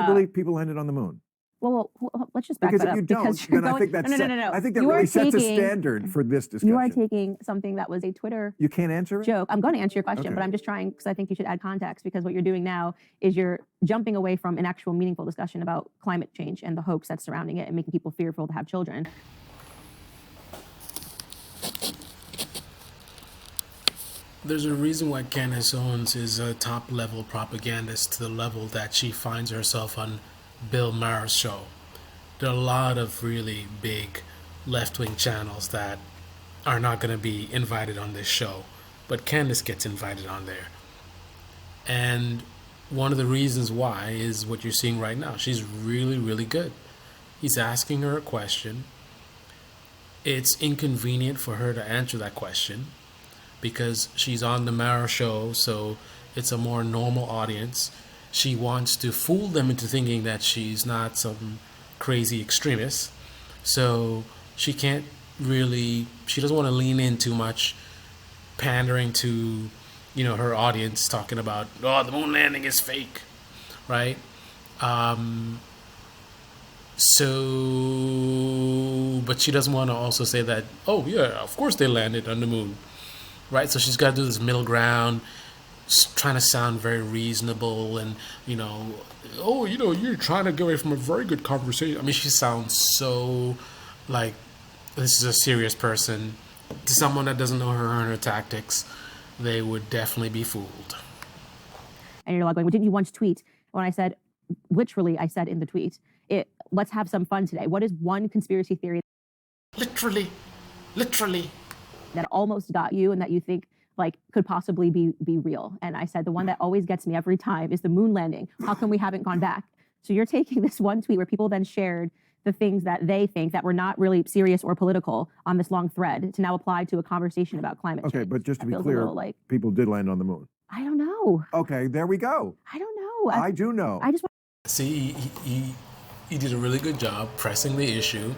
believe people landed on the moon? Well, let's just back that up. Because if you don't, then I think that's no. I think that really sets a standard for this discussion. You are taking something that was a Twitter You can't answer it? joke. I'm going to answer your question, Okay. but I'm just trying, because I think you should add context, because what you're doing now is you're jumping away from an actual meaningful discussion about climate change and the hoax that's surrounding it and making people fearful to have children. There's a reason why Candace Owens is a top-level propagandist to the level that she finds herself on Bill Maher's show. There are a lot of really big left-wing channels that are not going to be invited on this show, but Candace gets invited on there. And one of the reasons why is what you're seeing right now. She's really, really good. He's asking her a question. It's inconvenient for her to answer that question because she's on the Maher show, so it's a more normal audience. She wants to fool them into thinking that she's not some crazy extremist. So she can't really, she doesn't want to lean in too much, pandering to, her audience, talking about, oh, the moon landing is fake, right? But she doesn't want to also say that, oh, yeah, of course they landed on the moon, right? So she's got to do this middle ground, trying to sound very reasonable and, you're trying to get away from a very good conversation. I mean, she sounds so like this is a serious person. To someone that doesn't know her and her tactics, they would definitely be fooled. And you're like, well, didn't you once tweet when I said, literally, I said in the tweet, let's have some fun today. What is one conspiracy theory? Literally. That almost got you and that you think could possibly be real. And I said, the one that always gets me every time is the moon landing. How come we haven't gone back? So you're taking this one tweet where people then shared the things that they think that were not really serious or political on this long thread to now apply to a conversation about climate change. Okay, but just to be clear, people did land on the moon. I don't know. Okay, there we go. I don't know. I do know. I just want. See, he did a really good job pressing the issue,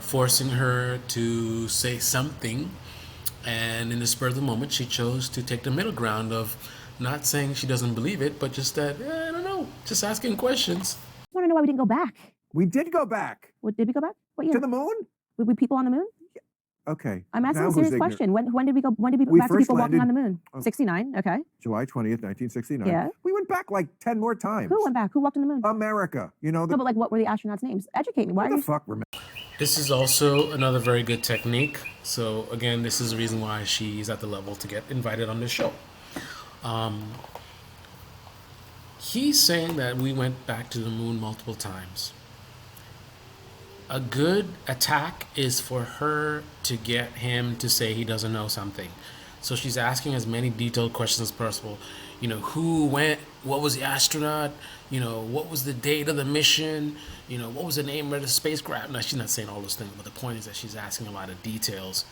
forcing her to say something. And in the spur of the moment, she chose to take the middle ground of not saying she doesn't believe it, but just that, I don't know, just asking questions. I want to know why we didn't go back. We did go back. Did we go back? What year? To the moon? Were we people on the moon? Yeah. Okay. I'm asking a serious question. When did we go? When did we go back to people walking on the moon? 69. Okay. July 20th, 1969. Yeah. We went back like 10 more times. Who went back? Who walked on the moon? America. No, but what were the astronauts' names? Educate me. Why the fuck remember? This is also another very good technique. So again, this is the reason why she's at the level to get invited on this show. He's saying that we went back to the moon multiple times. A good attack is for her to get him to say he doesn't know something. So she's asking as many detailed questions as possible. Who went? What was the astronaut? What was the date of the mission? What was the name of the spacecraft? No, she's not saying all those things, but the point is that she's asking a lot of details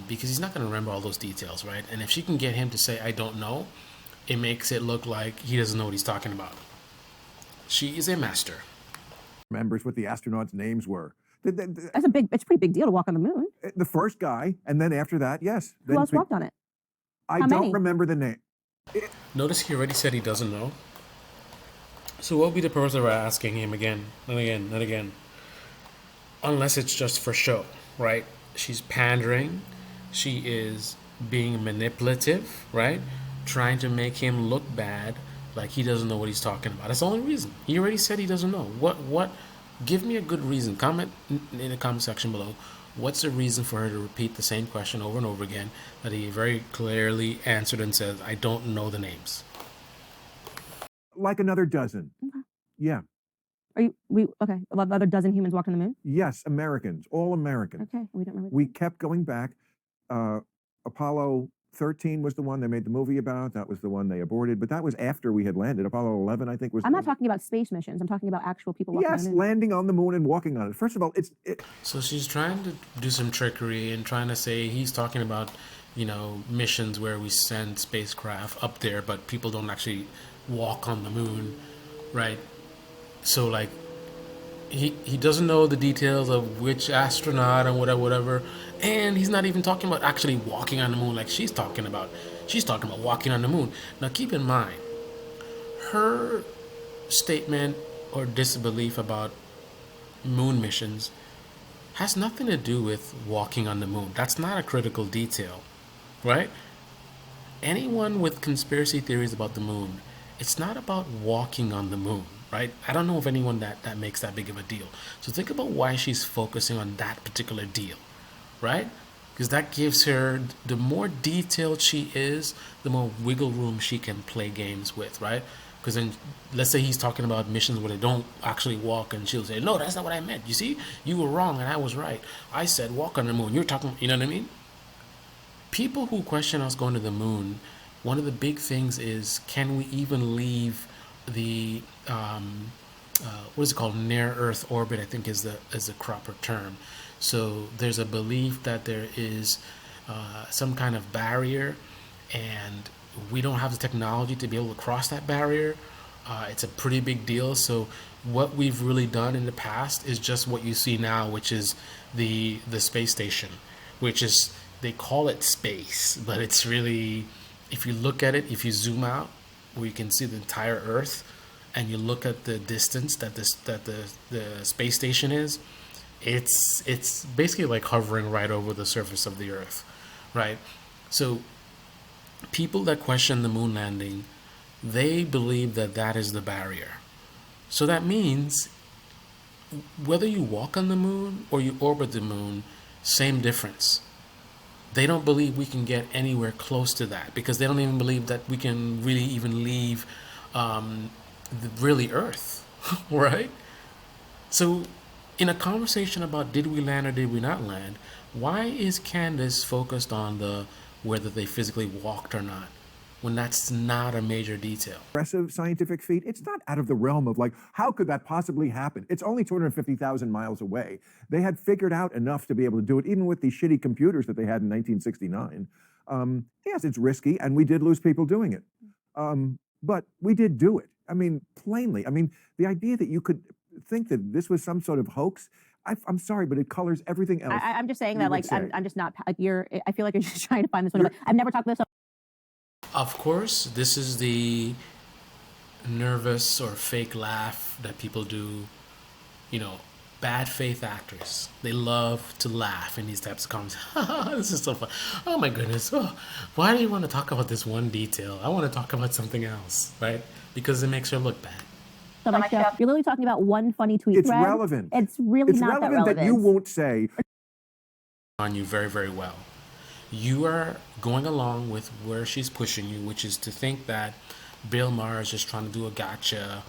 because he's not going to remember all those details, right? And if she can get him to say, I don't know, it makes it look like he doesn't know what he's talking about. She is a master. Remembers what the astronauts' names were. It's a pretty big deal to walk on the moon. The first guy, and then after that, yes. Who else walked on it? I don't remember the name. Notice he already said he doesn't know. So what would be the purpose of asking him again and again and again? Unless it's just for show, right? She's pandering. She is being manipulative, right? Trying to make him look bad, like he doesn't know what he's talking about. That's the only reason. He already said he doesn't know. What? Give me a good reason. Comment in the comment section below. What's the reason for her to repeat the same question over and over again that he very clearly answered and said, I don't know the names? Like another dozen. Okay. Yeah. Okay. Another dozen humans walked on the moon? Yes, Americans. All Americans. Okay. We don't remember. We kept going back. Apollo 13 was the one they made the movie about. That was the one they aborted. But that was after we had landed. Apollo 11, I think, was... I'm not talking about space missions. I'm talking about actual people walking on the moon. Yes, landing on the moon and walking on it. First of all, So she's trying to do some trickery and trying to say he's talking about, missions where we send spacecraft up there, but people don't actually walk on the moon, right? So, he doesn't know the details of which astronaut and whatever. And he's not even talking about actually walking on the moon like she's talking about. She's talking about walking on the moon. Now, keep in mind, her statement or disbelief about moon missions has nothing to do with walking on the moon. That's not a critical detail, right? Anyone with conspiracy theories about the moon, it's not about walking on the moon, right? I don't know of anyone that makes that big of a deal. So think about why she's focusing on that particular deal, right? Because that gives her, the more detailed she is, the more wiggle room she can play games with, right? Because then, let's say he's talking about missions where they don't actually walk, and she'll say, "No, that's not what I meant. You see, you were wrong and I was right. I said walk on the moon. You're talking," you know what I mean? People who question us going to the moon, one of the big things is, can we even leave the what is it called, near Earth orbit? I think is the proper term. So there's a belief that there is some kind of barrier, and we don't have the technology to be able to cross that barrier. It's a pretty big deal. So what we've really done in the past is just what you see now, which is the space station, which is, they call it space, but it's really, if you look at it, if you zoom out, where you can see the entire Earth, and you look at the distance that the space station is, it's basically like hovering right over the surface of the Earth, right? So people that question the moon landing, they believe that that is the barrier. So that means whether you walk on the moon or you orbit the moon, same difference. They don't believe we can get anywhere close to that, because they don't even believe that we can really even leave really Earth, right? So in a conversation about did we land or did we not land, why is Candace focused on the whether they physically walked or not, when that's not a major detail? Impressive scientific feat. It's not out of the realm of like, how could that possibly happen? It's only 250,000 miles away. They had figured out enough to be able to do it, even with these shitty computers that they had in 1969. Yes, it's risky, and we did lose people doing it. But we did do it. I mean, plainly. I mean, the idea that you could think that this was some sort of hoax, I'm sorry, but it colors everything else. I'm just saying you that, would like, say. I'm just not, like, I feel like you're just trying to find this one. I've never talked this up. Of course, this is the nervous or fake laugh that people do. You know, bad faith actors, they love to laugh in these types of comments. This is so fun. Oh my goodness. Oh, why do you want to talk about this one detail? I want to talk about something else, right? Because it makes her look bad. So my show, you're literally talking about one funny tweet It's thread. relevant. It's really It's not that relevant relevant. that you won't say. On you very, very well. You are going along with where she's pushing you, which is to think that Bill Maher is just trying to do a gotcha,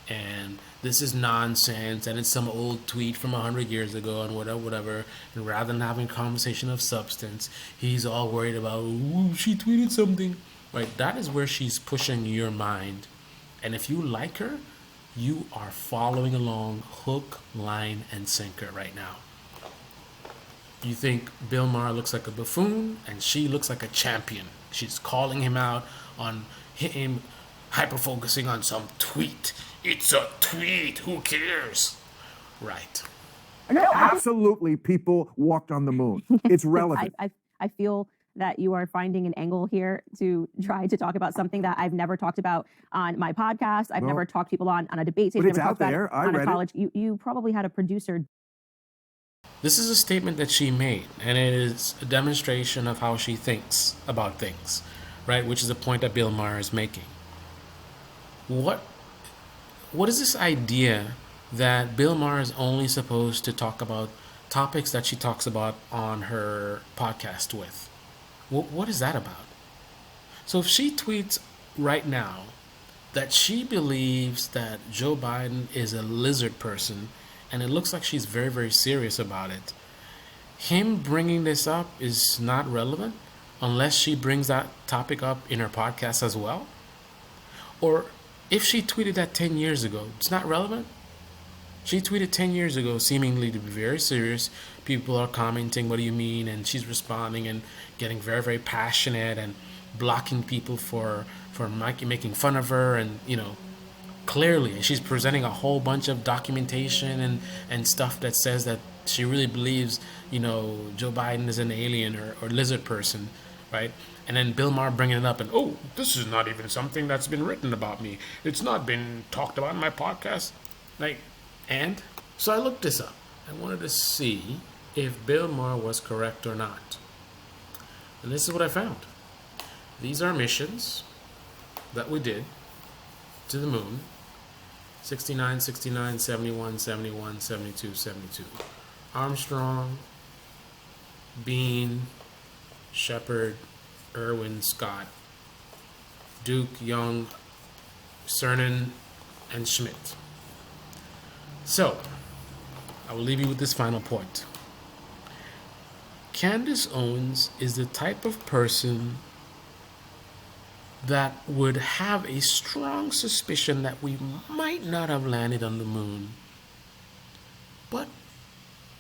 and this is nonsense, and it's some old tweet from 100 years ago, and whatever. And rather than having a conversation of substance, he's all worried about, ooh, she tweeted something. Right? That is where she's pushing your mind. And if you like her, you are following along hook, line, and sinker right now. You think Bill Maher looks like a buffoon, and she looks like a champion. She's calling him out on him hyper-focusing on some tweet. It's a tweet, who cares? Right. No, Absolutely, people walked on the moon. It's relevant. I feel that you are finding an angle here to try to talk about something that I've never talked about on my podcast. I've Well, never talked to people on a debate stage. but it's never out talked about there. it I on a read it. college. You probably had a producer. This is a statement that she made, and it is a demonstration of how she thinks about things, right? Which is the point that Bill Maher is making. What is this idea that Bill Maher is only supposed to talk about topics that she talks about on her podcast with? What is that about? So if she tweets right now that she believes that Joe Biden is a lizard person, and it looks like she's very, very serious about it, him bringing this up is not relevant unless she brings that topic up in her podcast as well? Or if she tweeted that 10 years ago, it's not relevant? She tweeted 10 years ago, seemingly to be very serious. People are commenting, what do you mean? And she's responding and getting very, very passionate and blocking people for making fun of her, and, you know, clearly she's presenting a whole bunch of documentation and stuff that says that she really believes, you know, Joe Biden is an alien or lizard person. right? And then Bill Maher bringing it up and, oh, this is not even something that's been written about me. It's not been talked about in my podcast. Like, and? So I looked this up. I wanted to see if Bill Maher was correct or not. And this is what I found. These are missions that we did to the moon. 69, 69, 71, 71, 72, 72. Armstrong, Bean, Shepard, Irwin, Scott, Duke, Young, Cernan, and Schmidt. So, I will leave you with this final point. Candace Owens is the type of person that would have a strong suspicion that we might not have landed on the moon, but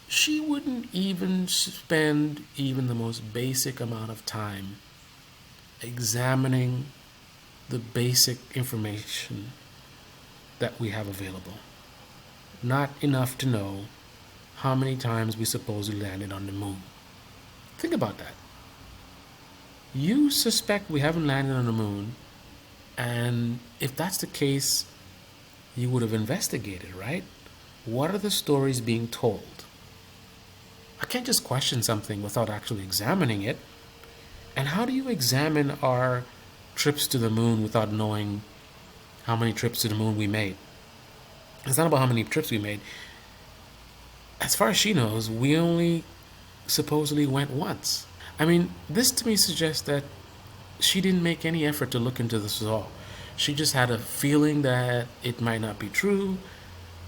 she wouldn't even spend even the most basic amount of time examining the basic information that we have available. Not enough to know how many times we supposedly landed on the moon. Think about that. You suspect we haven't landed on the moon, and if that's the case, you would have investigated, right? What are the stories being told? I can't just question something without actually examining it. And how do you examine our trips to the moon without knowing how many trips to the moon we made? It's not about how many trips we made. As far as she knows, we only supposedly went once. I mean, this to me suggests that she didn't make any effort to look into this at all. She just had a feeling that it might not be true,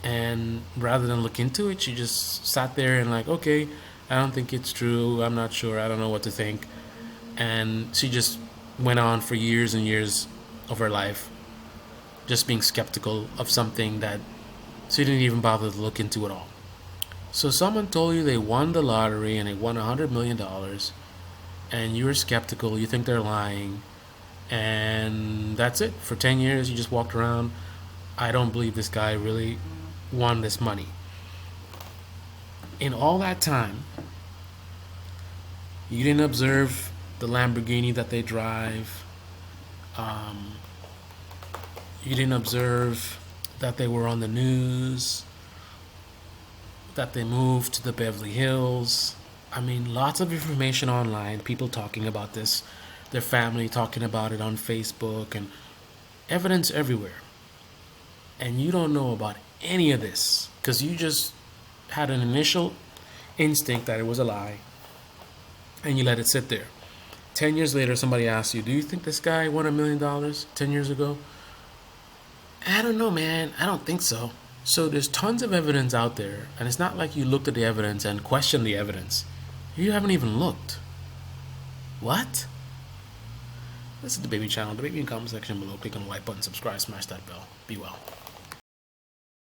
and rather than look into it, she just sat there and like, okay, I don't think it's true, I'm not sure, I don't know what to think. And she just went on for years and years of her life just being skeptical of something that she didn't even bother to look into at all. So someone told you they won the lottery and they won $100 million, and you're skeptical, you think they're lying, and that's it. For 10 years, you just walked around, I don't believe this guy really won this money. In all that time, you didn't observe the Lamborghini that they drive. You didn't observe that they were on the news, that they moved to the Beverly Hills. I mean, lots of information online, people talking about this, their family talking about it on Facebook, and evidence everywhere. And you don't know about any of this because you just had an initial instinct that it was a lie and you let it sit there. 10 years later, somebody asks you, do you think this guy won $1 million 10 years ago? I don't know, man. I don't think so. So there's tons of evidence out there, and it's not like you looked at the evidence and questioned the evidence. You haven't even looked. What? This is the Baby Channel. The Baby in the comment section below. Click on the like button, subscribe, smash that bell. Be well.